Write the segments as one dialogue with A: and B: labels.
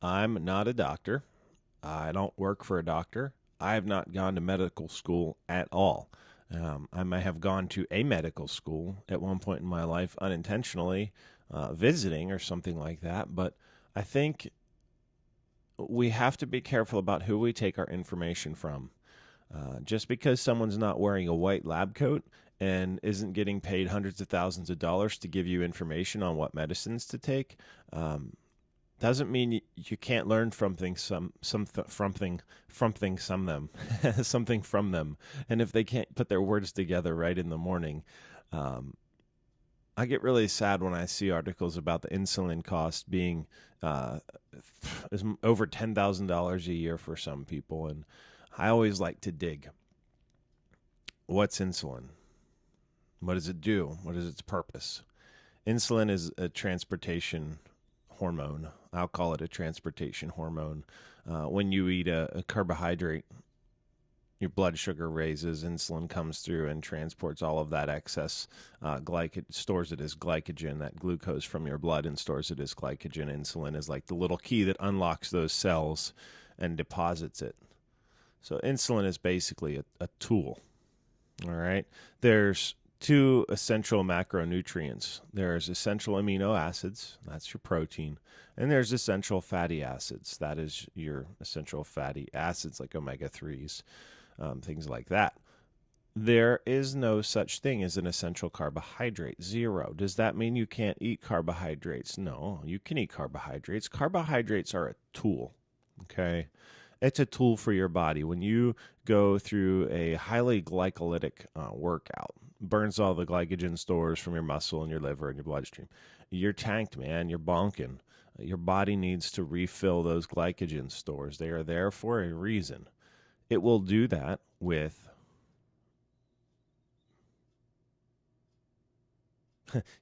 A: I'm not a doctor. I don't work for a doctor. I have not gone to medical school at all. I may have gone to a medical school at one point in my life unintentionally, visiting or something like that. But I think we have to be careful about who we take our information from. Just because someone's not wearing a white lab coat and isn't getting paid hundreds of thousands of dollars to give you information on what medicines to take, doesn't mean you can't learn from things, something from them, something from them. And if they can't put their words together right in the morning, I get really sad when I see articles about the insulin cost being is over $10,000 a year for some people, and I always like to dig. What's insulin? What does it do? What is its purpose? Insulin is a transportation hormone. I'll call it a transportation hormone. When you eat a carbohydrate, your blood sugar raises, insulin comes through and transports all of that excess stores it as glycogen, that glucose from your blood, and stores it as glycogen. Insulin is like the little key that unlocks those cells and deposits it. So insulin is basically a tool, all right? There's two essential macronutrients. There's essential amino acids, that's your protein, and there's essential fatty acids. That is your essential fatty acids like omega-3s, things like that. There is no such thing as an essential carbohydrate, zero. Does that mean you can't eat carbohydrates? No, you can eat carbohydrates. Carbohydrates are a tool, okay? It's a tool for your body. When you go through a highly glycolytic workout, burns all the glycogen stores from your muscle and your liver and your bloodstream, you're tanked, man. You're bonking. Your body needs to refill those glycogen stores. They are there for a reason. It will do that with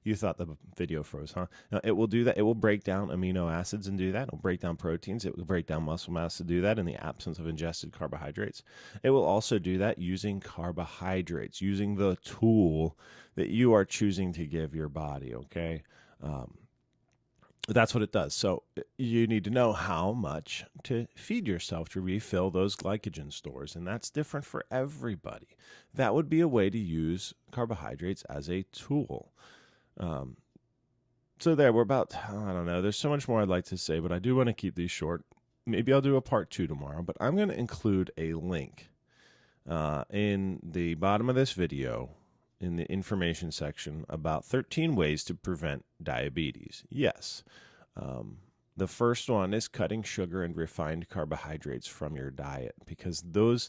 A: you thought the video froze, huh? No, it will do that. It will break down amino acids and do that. It will break down proteins. It will break down muscle mass to do that in the absence of ingested carbohydrates. It will also do that using carbohydrates, using the tool that you are choosing to give your body, okay? That's what it does. So you need to know how much to feed yourself to refill those glycogen stores, and that's different for everybody. That would be a way to use carbohydrates as a tool. So there, we're about, I don't know, there's so much more I'd like to say, but I do want to keep these short. Maybe I'll do a part 2 tomorrow, but I'm going to include a link in the bottom of this video in the information section about 13 ways to prevent diabetes. Yes. The first one is cutting sugar and refined carbohydrates from your diet, because those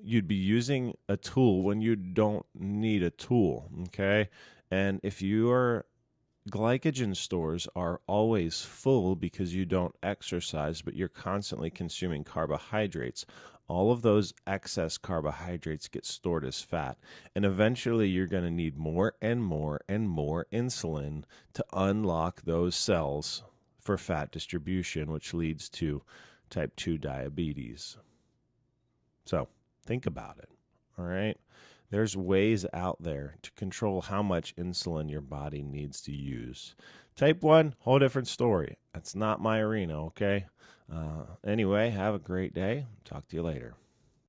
A: you'd be using a tool when you don't need a tool, okay? And if your glycogen stores are always full because you don't exercise, but you're constantly consuming carbohydrates, all of those excess carbohydrates get stored as fat. And eventually you're going to need more and more and more insulin to unlock those cells for fat distribution, which leads to type 2 diabetes. So think about it, all right? There's ways out there to control how much insulin your body needs to use. Type 1, whole different story. That's not my arena, okay? Anyway, have a great day. Talk to you later.